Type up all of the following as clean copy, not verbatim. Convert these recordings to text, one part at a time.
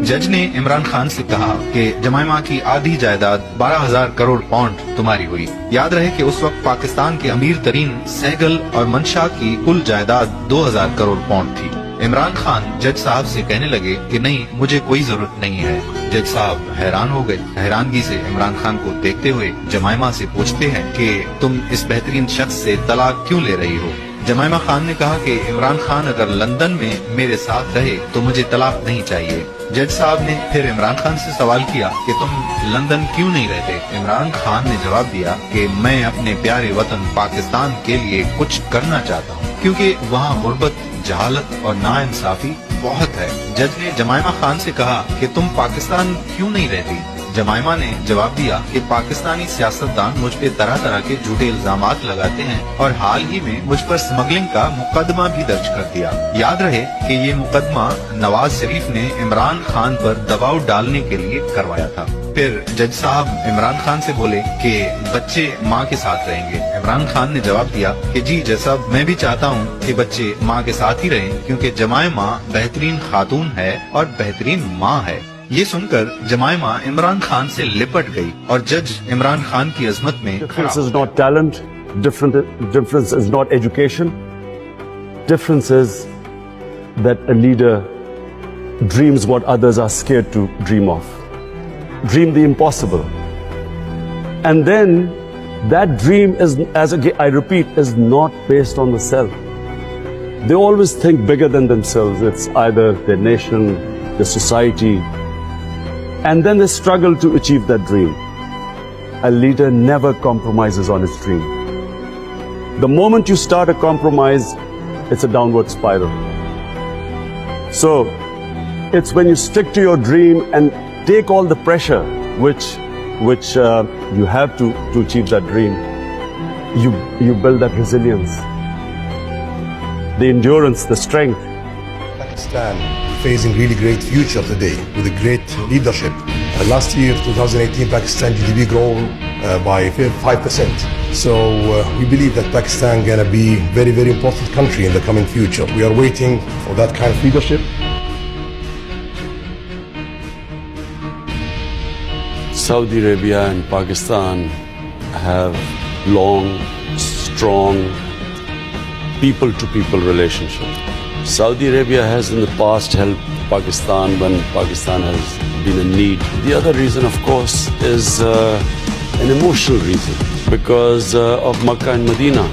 जज ने इमरान खान से कहा कि जमाइमा की आधी जायदाद 12,000 करोड़ पाउंड तुम्हारी हुई। याद रहे कि उस वक्त पाकिस्तान के अमीर तरीन सहगल और मंशा की कुल जायदाद 2,000 करोड़ पाउंड थी। इमरान खान जज साहब से कहने लगे कि नहीं, मुझे कोई जरूरत नहीं है। जज साहब हैरान हो गए। हैरानगी से इमरान खान को देखते हुए जमाइमा से पूछते हैं कि तुम इस बेहतरीन शख्स से तलाक क्यों ले रही हो। जमाइमा खान ने कहा कि इमरान खान अगर लंदन में मेरे साथ रहे तो मुझे तलाक नहीं चाहिए। जज साहब ने फिर इमरान खान से सवाल किया कि तुम लंदन क्यों नहीं रहते। इमरान खान ने जवाब दिया कि मैं अपने प्यारे वतन पाकिस्तान के लिए कुछ करना चाहता हूँ, क्योंकि वहाँ गुर्बत, जहालत और नाइंसाफी बहुत है। जज ने जमाइमा खान से कहा कि तुम पाकिस्तान क्यों नहीं रहती। जमाइमा ने जवाब दिया कि पाकिस्तानी सियासतदान मुझ पे तरह तरह के झूठे इल्जामात लगाते हैं और हाल ही में मुझ पर स्मगलिंग का मुकदमा भी दर्ज कर दिया। याद रहे कि ये मुकदमा नवाज शरीफ ने इमरान खान पर दबाव डालने के लिए करवाया था। फिर जज साहब इमरान खान से बोले कि बच्चे माँ के साथ रहेंगे। इमरान खान ने जवाब दिया कि जी जज साहब, मैं भी चाहता हूँ कि बच्चे माँ के साथ ही रहें, क्योंकि जमाइमा बेहतरीन खातून है और बेहतरीन माँ है। ये सुनकर जमाइमा इमरान खान से लिपट गई और जज इमरान खान की अजमत में Difference is not talent, difference is not education. Difference is that a leader dreams what others are scared to dream of. Dream the impossible. And then that dream is, I repeat, is not based on the self. They always think bigger than themselves. It's either their nation, their society, and then they struggle to achieve that dream. A leader never compromises on his dream. The moment you start a compromise, it's a downward spiral. So, it's when you stick to your dream and take all the pressure which you have to achieve that dream, you build that resilience, the endurance, the strength. Pakistan facing really great future today with a great leadership. Last year, 2018, Pakistan GDP grew by 5%. So we believe that Pakistan is going to be a very, very important country in the coming future. We are waiting for that kind of leadership. Saudi Arabia and Pakistan have long, strong people-to-people relationship. Saudi Arabia has in the past helped Pakistan when Pakistan has been in need. The other reason, of course, is an emotional reason because of Makkah and Medina.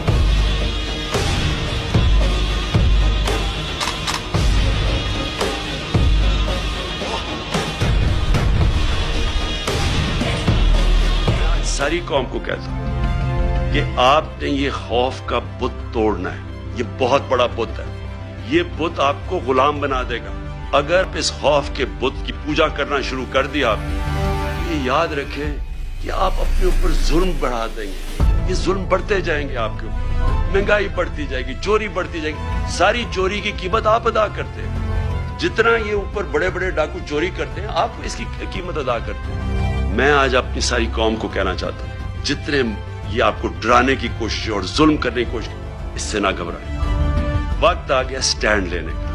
सारी कौम को कहता हूं कि आपने ये खौफ का बुत तोड़ना है। ये बहुत बड़ा बुत है। ये बुत आपको गुलाम बना देगा। अगर इस खौफ के बुत की पूजा करना शुरू कर दिया आपने, ये याद रखें कि आप अपने ऊपर जुल्म बढ़ा देंगे। ये जुल्म बढ़ते जाएंगे आपके ऊपर, महंगाई बढ़ती जाएगी, चोरी बढ़ती जाएगी। सारी चोरी की कीमत आप अदा करते हैं। जितना ये ऊपर बड़े बड़े डाकू चोरी करते हैं, आप इसकी कीमत अदा करते हैं। मैं आज अपनी सारी कौम को कहना चाहता हूँ, जितने ये आपको डराने की कोशिश और जुल्म करने की कोशिश, इससे ना घबराएं। वक्त आ गया स्टैंड लेने का।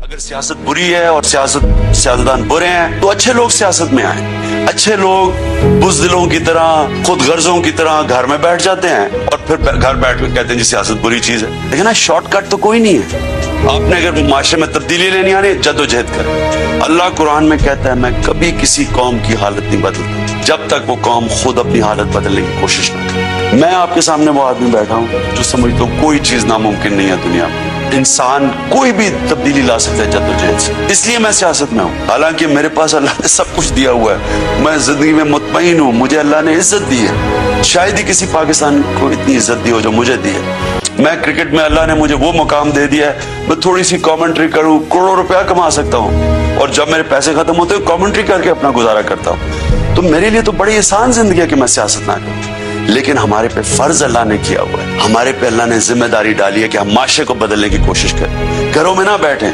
अगर सियासत बुरी है और सियासतदान बुरे हैं तो अच्छे लोग सियासत में आए। अच्छे लोग बुज़दिलों की तरह, खुद गर्जों की तरह घर में बैठ जाते हैं और फिर घर बैठ कर कहते हैं जी सियासत बुरी चीज है। लेकिन शॉर्टकट तो कोई नहीं है। आपने अगर माशरे में तब्दीली लेनी आनी, जद्दोजहद करें। अल्लाह कुरान में कहता है, मैं कभी किसी कौम की हालत नहीं बदलता जब तक वो कौम खुद अपनी हालत बदलने की कोशिश न करे। मैं आपके सामने वो आदमी बैठा हूँ जो समझता हूँ कोई चीज नामुमकिन नहीं है दुनिया में। इंसान कोई भी तब्दीली ला सकता है जद्दोजहद से, इसलिए मैं सियासत में हूँ। हालांकि मेरे पास अल्लाह ने सब कुछ दिया हुआ है, मैं जिंदगी में मुतमईन हूँ, मुझे अल्लाह ने इज्जत दी है। शायद ही किसी पाकिस्तान को इतनी इज्जत दी हो जो मुझे दी है। मैं क्रिकेट में अल्लाह ने मुझे वो मुकाम दे दिया है, मैं थोड़ी सी कमेंट्री करूँ करोड़ों रुपया कमा सकता हूँ, और जब मेरे पैसे खत्म होते हैं कमेंट्री करके अपना गुजारा करता हूँ। तो मेरे लिए तो बड़ी आसान जिंदगी है कि मैं सियासत ना करूँ। लेकिन हमारे पे फर्ज अल्लाह ने किया हुआ है, हमारे पे अल्लाह ने जिम्मेदारी डाली है कि हम माशरे को बदलने की कोशिश करें। घरों में ना बैठें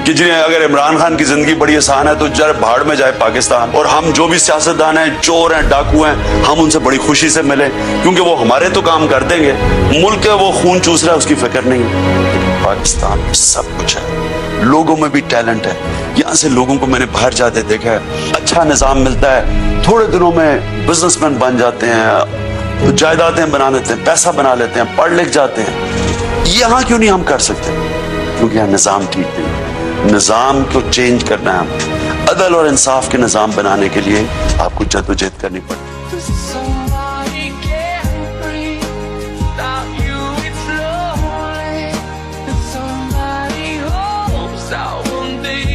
कि जिन्हें अगर इमरान खान की जिंदगी बड़ी आसान है तो जरा भाड़ में जाए पाकिस्तान, और हम जो भी सियासतदान हैं, चोर हैं, डाकू हैं, हम उनसे बड़ी खुशी से मिले, क्योंकि वो हमारे तो काम कर देंगे। मुल्क है वो खून चूस रहा है, उसकी फिक्र नहीं है। पाकिस्तान सब कुछ है। लोगों में भी टैलेंट है। यहाँ से लोगों को मैंने बाहर जाते देखा है, अच्छा निज़ाम मिलता है, थोड़े दिनों में बिजनेसमैन बन जाते हैं, तो जायदादें बना लेते हैं, पैसा बना लेते हैं, पढ़ लिख जाते हैं। यहाँ क्यों नहीं हम कर सकते? क्योंकि यहाँ निज़ाम ठीक नहीं। निज़ाम को चेंज करना है, अदल और इंसाफ के निज़ाम बनाने के लिए आपको जद्दोजहद करनी पड़ेगी। Somebody can't breathe without you, it's lonely. And somebody hopes that one day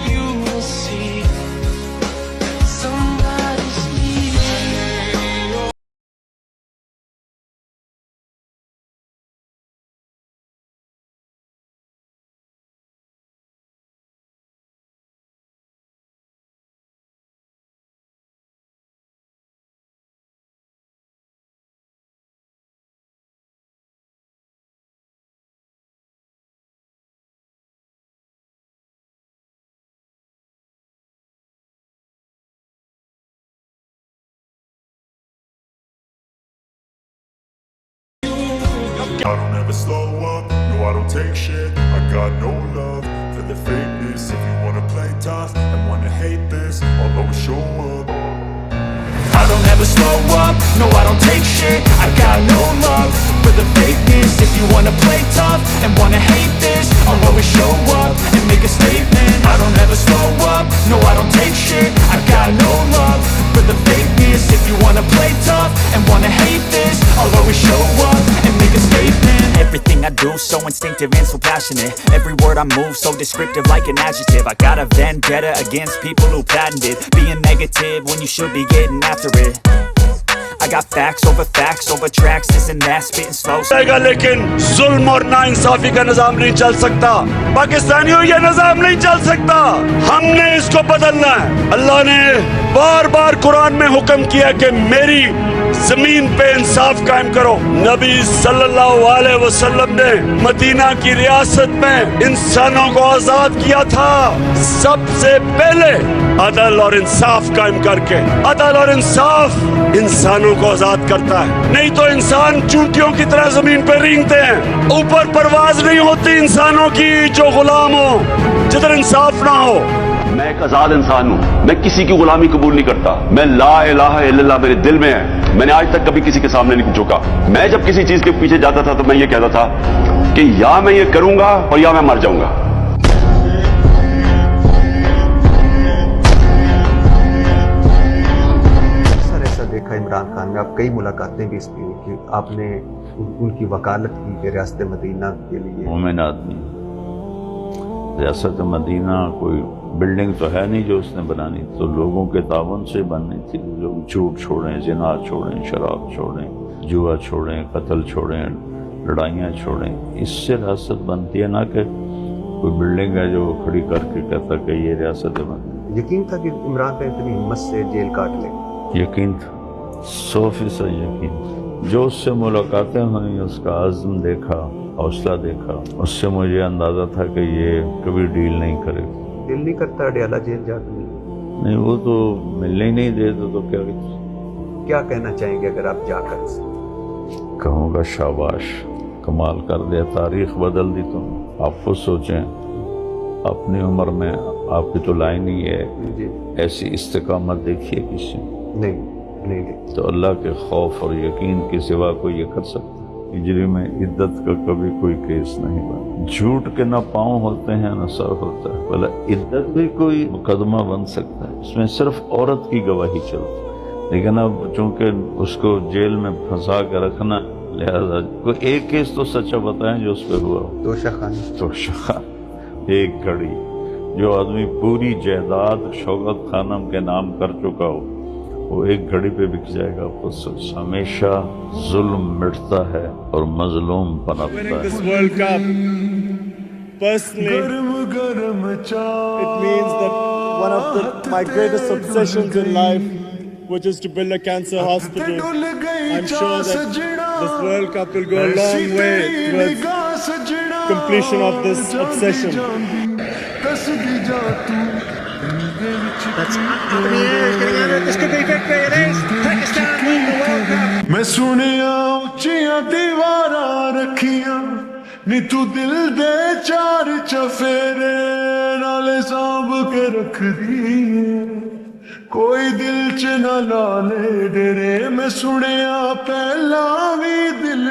you will see somebody's leaving. I don't ever slow up, no I don't take shit. I got no love for the fakeness. If you wanna play tough and wanna hate this, I'll always show up. I don't ever slow up, no I don't take shit. I got no love for the fakeness. If you wanna play tough and wanna hate this, I'll always show up and make a statement. I don't ever slow up, no I don't take shit. I got no love for the fakeness. If you wanna play tough and wanna hate this, I'll always show up and make a statement. Everything I do so instinctive and so passionate. Every word I move so descriptive like an adjective. I got a vendetta against people who patented being negative when you should be getting after it. I got facts over tracks, this and that, spitting slow. लेकिन जुल्म और नाइंसाफी का निजाम नहीं चल सकता। पाकिस्तानियों ये निजाम नहीं चल सकता, हमने इसको बदलना है। अल्लाह ने बार बार कुरान में हुक्म किया कि मेरी जमीन पे इंसाफ कायम करो। नबी सल्लल्लाहु अलैहि वसल्लम ने मदीना की रियासत में इंसानों को आजाद किया था, सबसे पहले अदल और इंसाफ कायम करके। अदल और इंसाफ इंसानों को आजाद करता है, नहीं तो इंसान चूंटियों की तरह जमीन पे रेंगते हैं। ऊपर परवाज नहीं होती इंसानों की जो गुलाम हो, जिधर इंसाफ ना हो। मैं एक आजाद इंसान हूँ, मैं किसी की गुलामी कबूल नहीं करता। मैं ला इलाहा इल्लल्लाह मेरे दिल में है, मैंने आज तक कभी किसी के सामने नहीं झुका। मैं जब किसी चीज के पीछे जाता था तो मैं ये कहता था कि या मैं ये करूंगा और या मैं मर जाऊंगा। सर ऐसा देखा इमरान खान में, आप कई मुलाकातें भी इसमें हुई कि आपने उनकी वकालत की कि रियासत मदीना के लिए। मोमिन आदमी, रियासत मदीना कोई बिल्डिंग तो है नहीं जो उसने बनानी, तो लोगों के तावन से बननी थी। लोग झूठ छोड़ें, जिना छोड़ें, शराब छोड़ें, जुआ छोड़ें, कत्ल छोड़ें, लड़ाइयाँ छोड़ें, इससे रियासत बनती है, ना कि कोई बिल्डिंग है जो खड़ी करके कहता कि ये रियासत है बनती। यकीन था कि इमरान खान इतनी हिम्मत से जेल काट लेंगे? यकीन था, 100% यकीन। जो उससे मुलाकातें हुई, उसका आज़म देखा, हौसला देखा, उससे मुझे अंदाज़ा था कि ये कभी डील नहीं करेगा। दिल नहीं करता अडयाला जेल जाकर? नहीं, वो तो मिलने ही नहीं देते तो क्या कहना चाहेंगे अगर आप जाकर? कहूँगा शाबाश, कमाल कर दिया, तारीख बदल दी तुम। आप खुद सोचें, अपनी उम्र में आपकी तो लाइन ही है, ऐसी इस्तिकामत देखिए किसी नहीं। तो अल्लाह के खौफ और यकीन के सिवा कोई ये कर सकता? हिजरी में इद्दत का कभी कोई केस नहीं बना। झूठ के ना पाँव होते हैं ना सर होता है, भला इद्दत भी कोई मुकदमा बन सकता है, इसमें सिर्फ औरत की गवाही चलती है। लेकिन अब चूंकि उसको जेल में फंसा के रखना, लिहाजा कोई एक केस तो सच्चा बताएं जो उस पर हुआ हो। तोशाखान एक घड़ी जो आदमी पूरी जायदाद शौकत खानम के नाम कर चुका हो, वो एक घड़ी पे बिक जाएगा। हमेशा जुल्म मिटता है और मजलूम पनपता है। This World Cup, personally, it means that one of my greatest obsessions in life, which is to build a cancer hospital, I'm sure that this World Cup will go a long way towards completion of this obsession. मैं सुनिया उच्चियां दीवारां रखियां नी तू दिल दे चार चफेरे ਸਾਂਭ ਕੇ ਰੱਖਦੀ ਕੋਈ ਦਿਲ ਚ ਨਾ ਲਾ ਲੈ ਡਰੇ ਮੈਂ ਸੁਣਿਆ ਪਹਿਲਾਂ ਵੀ ਦਿਲ